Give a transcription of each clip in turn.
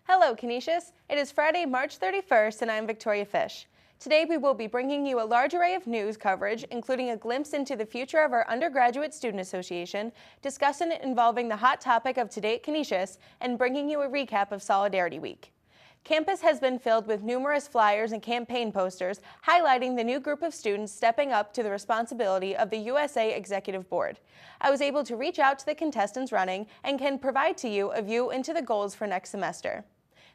Hello, Canisius. It is Friday, March 31st, and I'm Victoria Fish. Today we will be bringing you a large array of news coverage, including a glimpse into the future of our Undergraduate Student Association, discussion involving the hot topic of today at Canisius, and bringing you a recap of Solidarity Week. Campus has been filled with numerous flyers and campaign posters highlighting the new group of students stepping up to the responsibility of the USA Executive Board. I was able to reach out to the contestants running and can provide to you a view into the goals for next semester.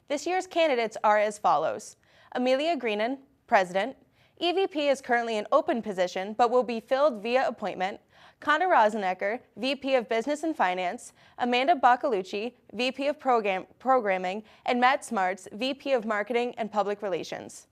This year's candidates are as follows. Amelia Greenan, President. EVP is currently an open position but will be filled via appointment. Connor Rosenecker, VP of Business and Finance, Amanda Baccalucci, VP of Programming, and Matt Smarts, VP of Marketing and Public Relations.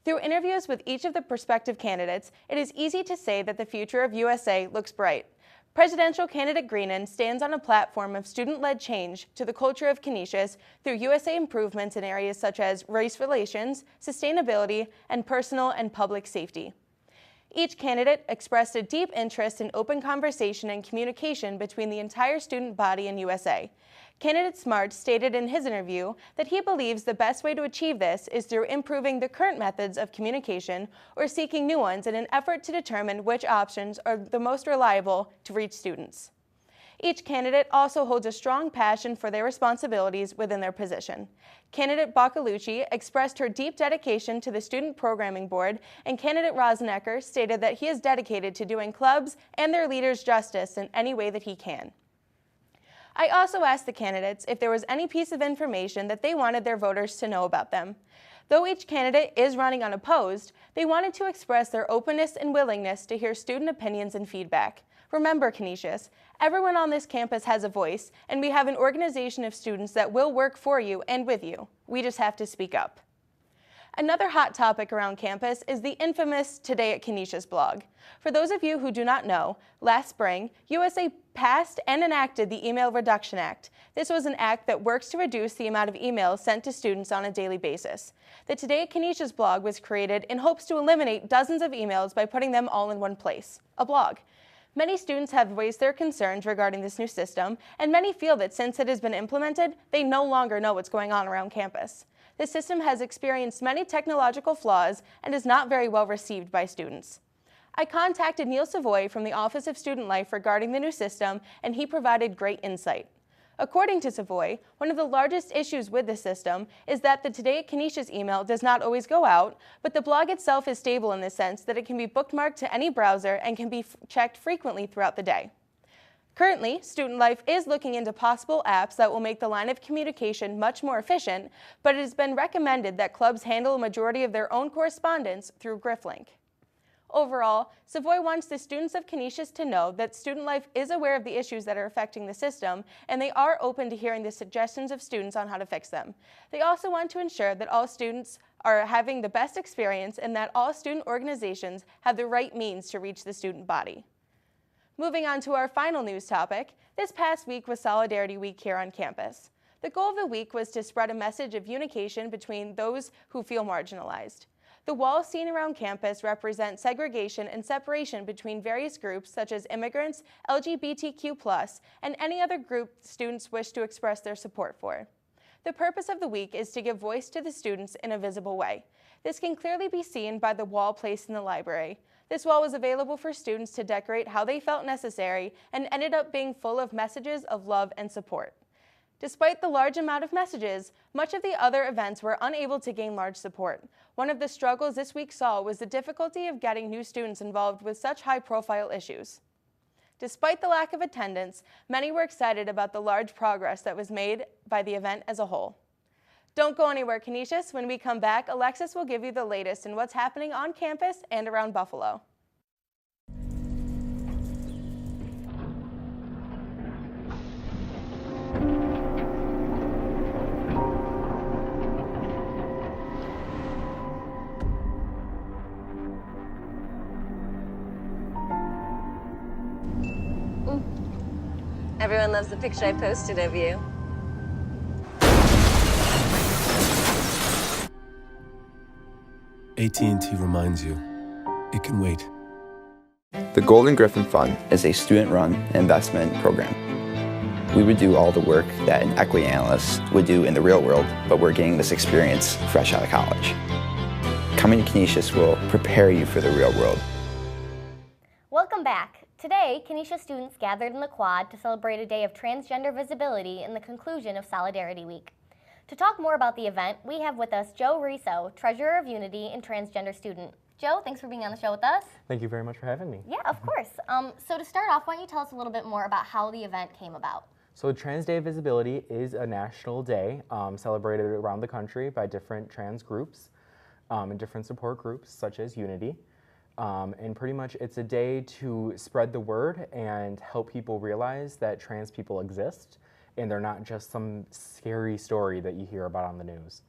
Through interviews with each of the prospective candidates, it is easy to say that the future of USA looks bright. Presidential candidate Greenan stands on a platform of student-led change to the culture of Canisius through USA improvements in areas such as race relations, sustainability, and personal and public safety. Each candidate expressed a deep interest in open conversation and communication between the entire student body in USA. Candidate Smart stated in his interview that he believes the best way to achieve this is through improving the current methods of communication or seeking new ones in an effort to determine which options are the most reliable to reach students. Each candidate also holds a strong passion for their responsibilities within their position. Candidate Baccalucci expressed her deep dedication to the Student Programming Board, and candidate Rosenecker stated that he is dedicated to doing clubs and their leaders justice in any way that he can. I also asked the candidates if there was any piece of information that they wanted their voters to know about them. Though each candidate is running unopposed, they wanted to express their openness and willingness to hear student opinions and feedback. Remember, Canisius, everyone on this campus has a voice, and we have an organization of students that will work for you and with you. We just have to speak up. Another hot topic around campus is the infamous Today at Canisius blog. For those of you who do not know, last spring, USA passed and enacted the Email Reduction Act. This was an act that works to reduce the amount of emails sent to students on a daily basis. The Today at Canisius blog was created in hopes to eliminate dozens of emails by putting them all in one place, a blog. Many students have voiced their concerns regarding this new system, and many feel that since it has been implemented, they no longer know what's going on around campus. This system has experienced many technological flaws and is not very well received by students. I contacted Neil Savoy from the Office of Student Life regarding the new system, and he provided great insight. According to Savoy, one of the largest issues with this system is that the Today at Canisius email does not always go out, but the blog itself is stable in the sense that it can be bookmarked to any browser and can be checked frequently throughout the day. Currently, Student Life is looking into possible apps that will make the line of communication much more efficient, but it has been recommended that clubs handle a majority of their own correspondence through Griffin. Overall, Savoy wants the students of Canisius to know that Student Life is aware of the issues that are affecting the system, and they are open to hearing the suggestions of students on how to fix them. They also want to ensure that all students are having the best experience and that all student organizations have the right means to reach the student body. Moving on to our final news topic, this past week was Solidarity Week here on campus. The goal of the week was to spread a message of unification between those who feel marginalized. The walls seen around campus represent segregation and separation between various groups such as immigrants, LGBTQ+, and any other group students wish to express their support for. The purpose of the week is to give voice to the students in a visible way. This can clearly be seen by the wall placed in the library. This wall was available for students to decorate how they felt necessary and ended up being full of messages of love and support. Despite the large amount of messages, much of the other events were unable to gain large support. One of the struggles this week saw was the difficulty of getting new students involved with such high-profile issues. Despite the lack of attendance, many were excited about the large progress that was made by the event as a whole. Don't go anywhere, Canisius. When we come back, Alexis will give you the latest in what's happening on campus and around Buffalo. Everyone loves the picture I posted of you. AT&T reminds you, it can wait. The Golden Griffin Fund is a student-run investment program. We would do all the work that an equity analyst would do in the real world, but we're getting this experience fresh out of college. Coming to Canisius will prepare you for the real world. Welcome back. Today, Canisius students gathered in the quad to celebrate a day of transgender visibility in the conclusion of Solidarity Week. To talk more about the event, we have with us Jo Riso, Treasurer of Unity and transgender student. Jo, thanks for being on the show with us. Thank you very much for having me. Yeah, of course. So to start off, why don't you tell us a little bit more about how the event came about? So Trans Day of Visibility is a national day celebrated around the country by different trans groups and different support groups such as Unity. And pretty much it's a day to spread the word and help people realize that trans people exist and they're not just some scary story that you hear about on the news.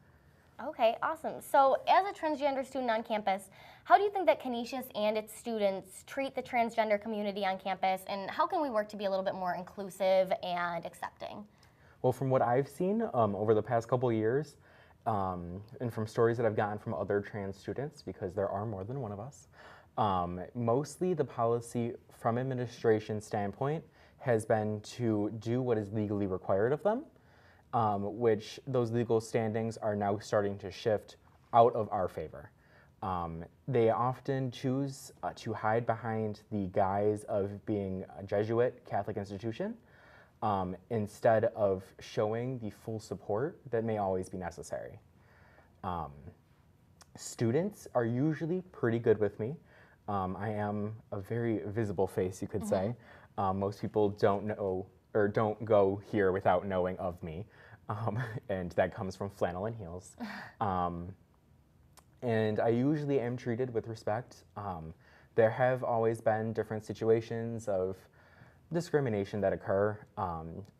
Okay, awesome. So as a transgender student on campus, how do you think that Canisius and its students treat the transgender community on campus, and how can we work to be a little bit more inclusive and accepting? Well, from what I've seen over the past couple years, and from stories that I've gotten from other trans students, because there are more than one of us, mostly the policy from administration standpoint has been to do what is legally required of them, which those legal standings are now starting to shift out of our favor. They often choose to hide behind the guise of being a Jesuit Catholic institution instead of showing the full support that may always be necessary. Students are usually pretty good with me. I am a very visible face, you could say. Most people don't know or don't go here without knowing of me, and that comes from flannel and heels. And I usually am treated with respect. There have always been different situations of discrimination that occur.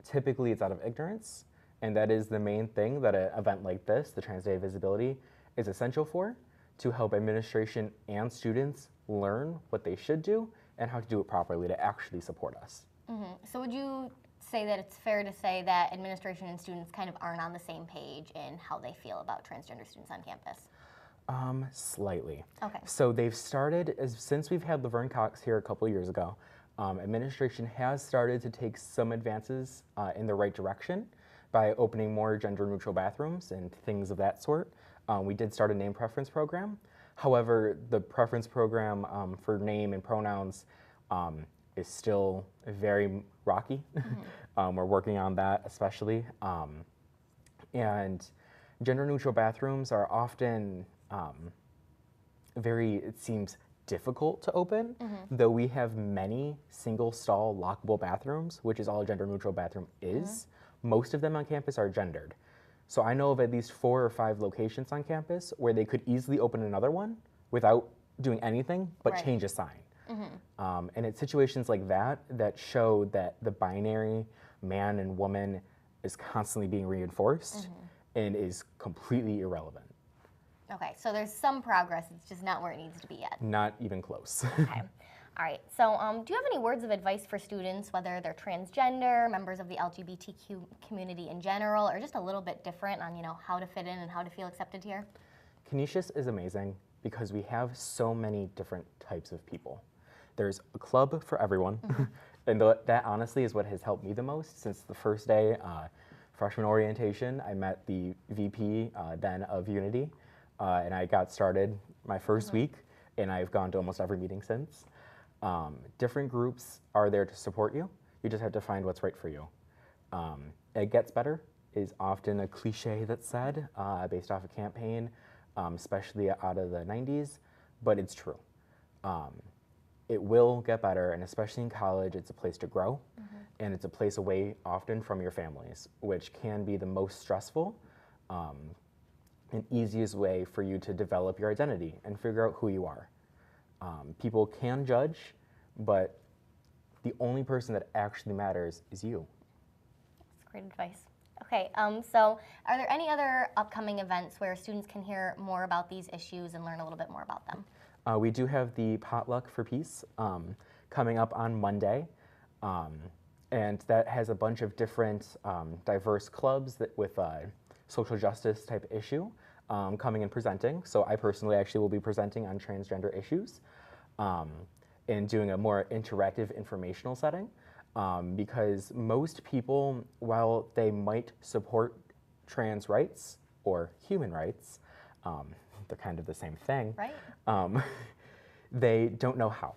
Typically it's out of ignorance, and that is the main thing that an event like this, the Trans Day of Visibility, is essential for, to help administration and students learn what they should do and how to do it properly to actually support us. So would you say that it's fair to say that administration and students kind of aren't on the same page in how they feel about transgender students on campus? Slightly. Okay. So they've started, since we've had Laverne Cox here a couple years ago, administration has started to take some advances in the right direction by opening more gender-neutral bathrooms and things of that sort. We did start a name preference program. However, the preference program for name and pronouns is still very rocky. We're working on that especially. And gender-neutral bathrooms are often it seems difficult to open, though we have many single-stall lockable bathrooms, which is all a gender-neutral bathroom is. Most of them on campus are gendered. So I know of at least 4 or 5 locations on campus where they could easily open another one without doing anything but change a sign. And it's situations like that that show that the binary man and woman is constantly being reinforced and is completely irrelevant. Okay, so there's some progress, it's just not where it needs to be yet. Not even close. Okay. All right, so do you have any words of advice for students, whether they're transgender, members of the LGBTQ community in general, or just a little bit different on, how to fit in and how to feel accepted here? Canisius is amazing because we have so many different types of people. There's a club for everyone, and that honestly is what has helped me the most. Since the first day, freshman orientation, I met the VP then of Unity, and I got started my first week, and I've gone to almost every meeting since. Different groups are there to support you. You just have to find what's right for you. It gets better is often a cliche that's said based off a campaign, especially out of the 90s, but it's true. It will get better, and especially in college, it's a place to grow, and it's a place away often from your families, which can be the most stressful and easiest way for you to develop your identity and figure out who you are. People can judge, but the only person that actually matters is you. That's great advice. Okay, so are there any other upcoming events where students can hear more about these issues and learn a little bit more about them? We do have the Potluck for Peace coming up on Monday, and that has a bunch of different diverse clubs with a social justice type issue coming and presenting. So I personally actually will be presenting on transgender issues and doing a more interactive informational setting. because most people, while they might support trans rights or human rights, they're kind of the same thing, Right. they don't know how.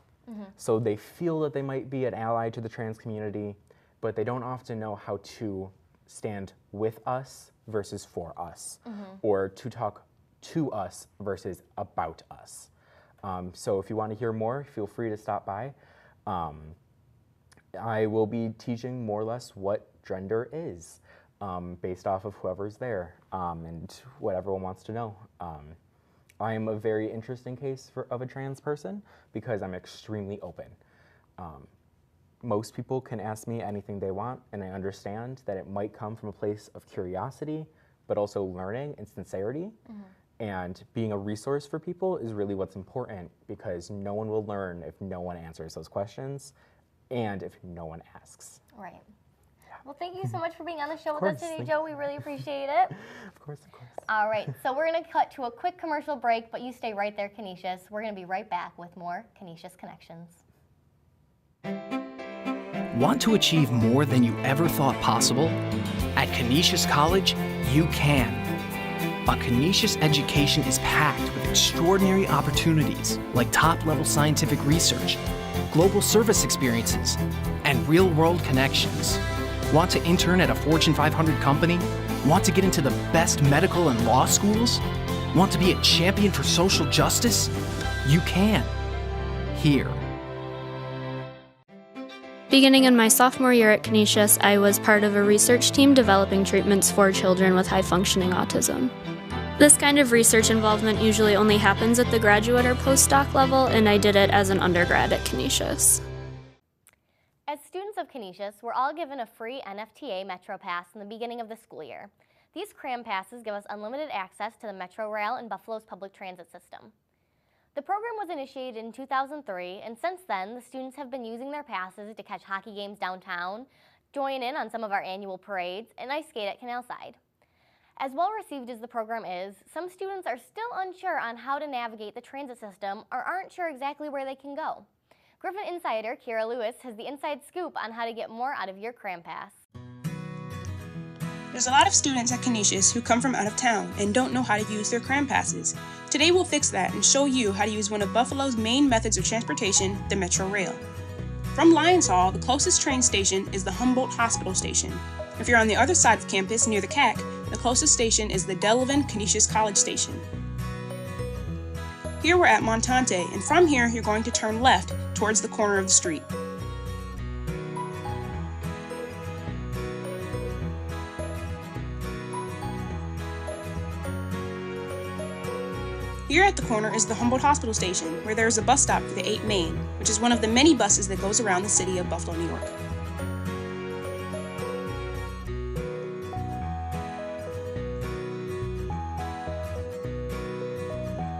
So they feel that they might be an ally to the trans community, but they don't often know how to stand with us versus for us, or to talk to us versus about us. So if you want to hear more, feel free to stop by. I will be teaching more or less what gender is, based off of whoever's there, and what everyone wants to know. I am a very interesting case of a trans person because I'm extremely open. Most people can ask me anything they want, and I understand that it might come from a place of curiosity, but also learning and sincerity. And being a resource for people is really what's important, because no one will learn if no one answers those questions and if no one asks. Right. Well, thank you so much for being on the show with course, us today, thank Joe. We really appreciate it. Of course, of course. All right, so we're going to cut to a quick commercial break, but you stay right there, Canisius. We're going to be right back with more Canisius Connections. Want to achieve more than you ever thought possible? At Canisius College, you can. A Canisius education is packed with extraordinary opportunities like top-level scientific research, global service experiences, and real-world connections. Want to intern at a Fortune 500 company? Want to get into the best medical and law schools? Want to be a champion for social justice? You can. Here. Beginning in my sophomore year at Canisius, I was part of a research team developing treatments for children with high-functioning autism. This kind of research involvement usually only happens at the graduate or postdoc level, and I did it as an undergrad at Canisius. As students of Canisius, we're all given a free NFTA Metro Pass in the beginning of the school year. These cram passes give us unlimited access to the Metro Rail and Buffalo's public transit system. The program was initiated in 2003, and since then, the students have been using their passes to catch hockey games downtown, join in on some of our annual parades, and ice skate at Canalside. As well received as the program is, some students are still unsure on how to navigate the transit system or aren't sure exactly where they can go. Griffin insider Kyra Lewis has the inside scoop on how to get more out of your cram pass. There's a lot of students at Canisius who come from out of town and don't know how to use their cram passes. Today we'll fix that and show you how to use one of Buffalo's main methods of transportation, the Metro Rail. From Lions Hall, the closest train station is the Humboldt Hospital Station. If you're on the other side of campus near the CAC, the closest station is the Delavan Canisius College Station. Here we're at Montante, and from here you're going to turn left towards the corner of the street. Here at the corner is the Humboldt Hospital Station, where there is a bus stop for the 8 Main, which is one of the many buses that goes around the city of Buffalo, New York.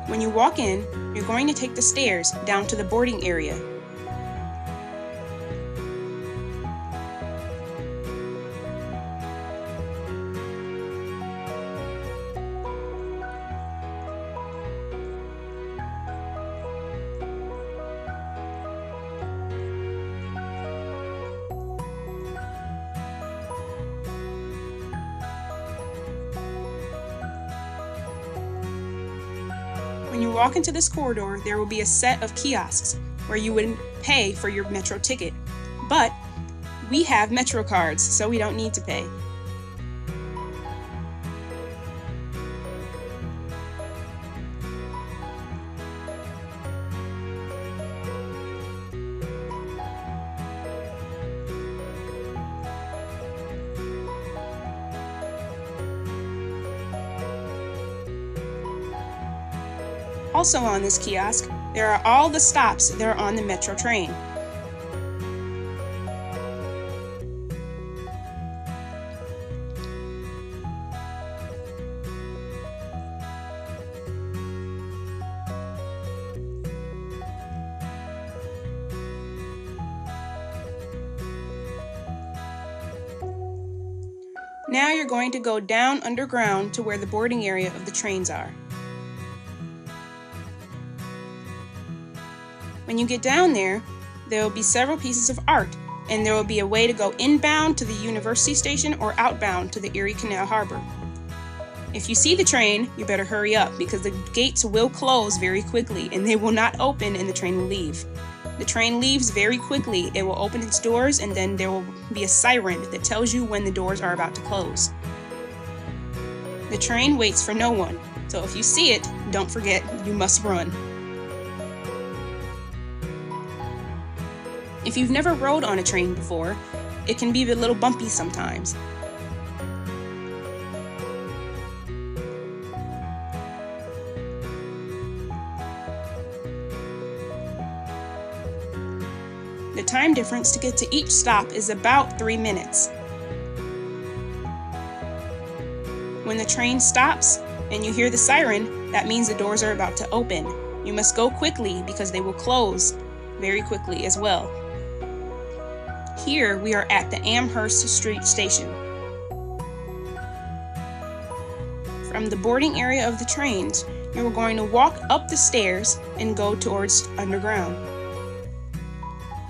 When you walk in, you're going to take the stairs down to the boarding area. When you walk into this corridor, there will be a set of kiosks where you would pay for your Metro ticket. But we have Metro cards, so we don't need to pay. Also on this kiosk, there are all the stops that are on the Metro train. Now you're going to go down underground to where the boarding area of the trains are. When you get down there, there will be several pieces of art and there will be a way to go inbound to the University Station or outbound to the Erie Canal Harbor. If you see the train, you better hurry up because the gates will close very quickly and they will not open and the train will leave. The train leaves very quickly. It will open its doors and then there will be a siren that tells you when the doors are about to close. The train waits for no one, so if you see it, don't forget, you must run. If you've never rode on a train before, it can be a little bumpy sometimes. The time difference to get to each stop is about 3 minutes. When the train stops and you hear the siren, that means the doors are about to open. You must go quickly because they will close very quickly as well. Here we are at the Amherst Street Station. From the boarding area of the trains, you are going to walk up the stairs and go towards underground.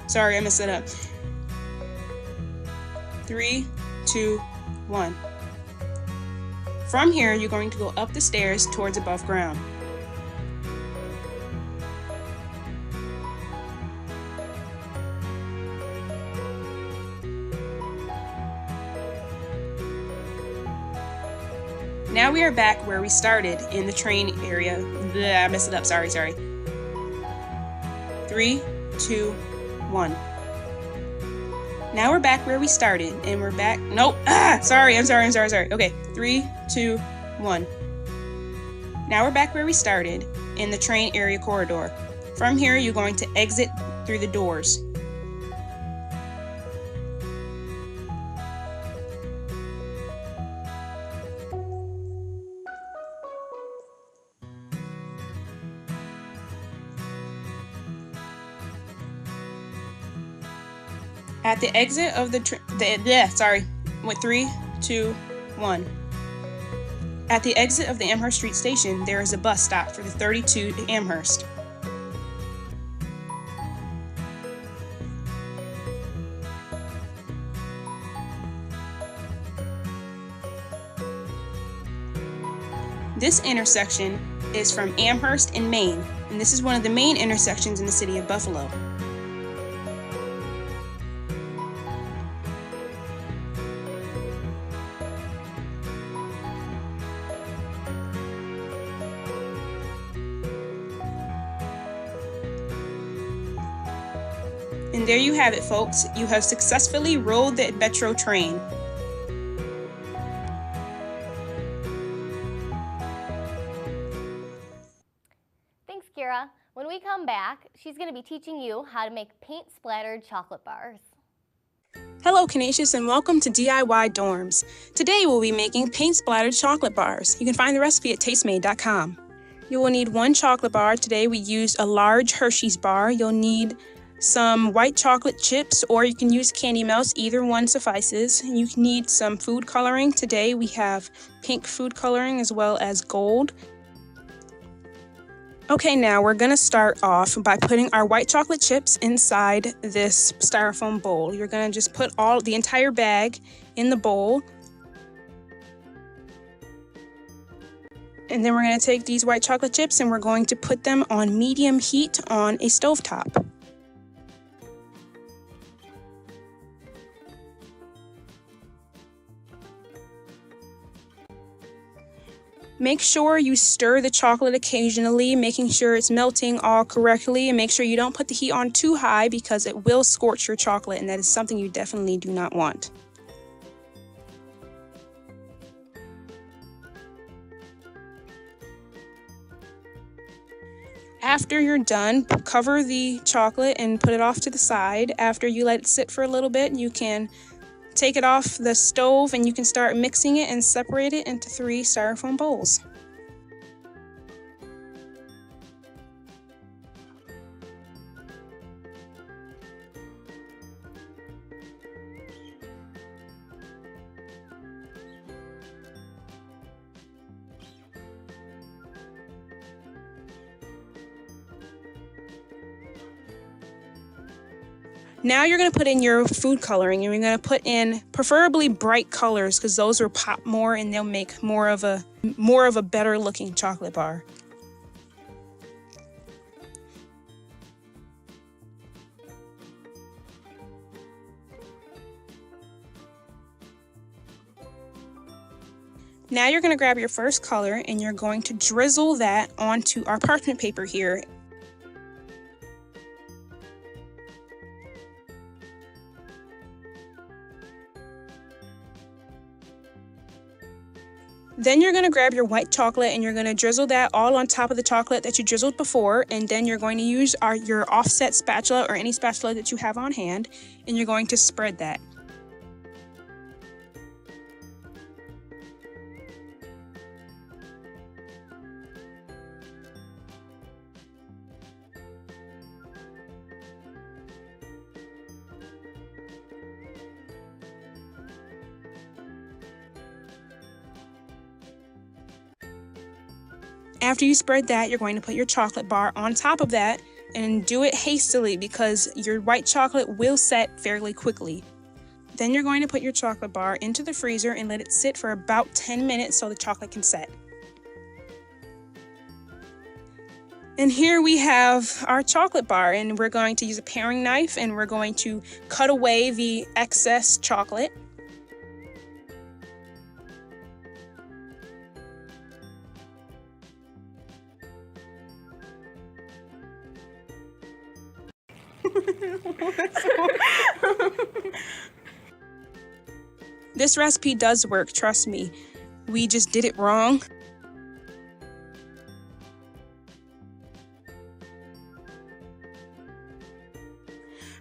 Sorry, I messed it up. 3, 2, 1. From here, you're going to go up the stairs towards above ground. Now we are back where we started in the train area. Blah, I messed it up, sorry. 3, 2, 1. Now we're back where we started, and we're back. Nope. I'm sorry. Okay, 3, 2, 1. Now we're back where we started in the train area corridor. From here, you're going to exit through the doors. At the exit of the 3, 2, 1. At the exit of the Amherst Street Station, there is a bus stop for the 32 to Amherst. This intersection is from Amherst and Main, and this is one of the main intersections in the city of Buffalo. And there you have it, folks. You have successfully rode the Metro train. Thanks, Kyra. When we come back, she's going to be teaching you how to make paint-splattered chocolate bars. Hello, Canisius, and welcome to DIY Dorms. Today we'll be making paint-splattered chocolate bars. You can find the recipe at tastemade.com. You will need 1 chocolate bar. Today we used a large Hershey's bar. You'll need some white chocolate chips, or you can use candy melts. Either one suffices. You need some food coloring. Today we have pink food coloring as well as gold. Okay, now we're going to start off by putting our white chocolate chips inside this styrofoam bowl. You're going to just put the entire bag in the bowl. And then we're going to take these white chocolate chips and we're going to put them on medium heat on a stovetop. Make sure you stir the chocolate occasionally, making sure it's melting all correctly, and make sure you don't put the heat on too high because it will scorch your chocolate, and that is something you definitely do not want. After you're done, cover the chocolate and put it off to the side. After you let it sit for a little bit, you can take it off the stove and you can start mixing it and separate it into 3 styrofoam bowls. Now you're going to put in your food coloring, and you're going to put in preferably bright colors because those will pop more and they'll make more of a better looking chocolate bar. Now you're going to grab your first color and you're going to drizzle that onto our parchment paper here. Then you're going to grab your white chocolate and you're going to drizzle that all on top of the chocolate that you drizzled before, and then you're going to use your offset spatula or any spatula that you have on hand, and you're going to spread that. After you spread that, you're going to put your chocolate bar on top of that and do it hastily because your white chocolate will set fairly quickly. Then you're going to put your chocolate bar into the freezer and let it sit for about 10 minutes so the chocolate can set. And here we have our chocolate bar, and we're going to use a paring knife and we're going to cut away the excess chocolate. This recipe does work, trust me. We just did it wrong.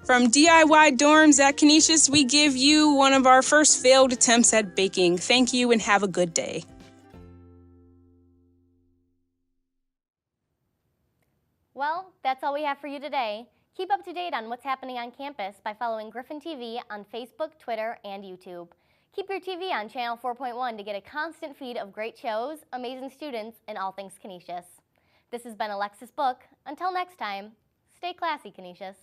From DIY dorms at Canisius, we give you one of our first failed attempts at baking. Thank you and have a good day. Well, that's all we have for you today. Keep up to date on what's happening on campus by following Griffin TV on Facebook, Twitter, and YouTube. Keep your TV on Channel 4.1 to get a constant feed of great shows, amazing students, and all things Canisius. This has been Alexis Book. Until next time, stay classy, Canisius.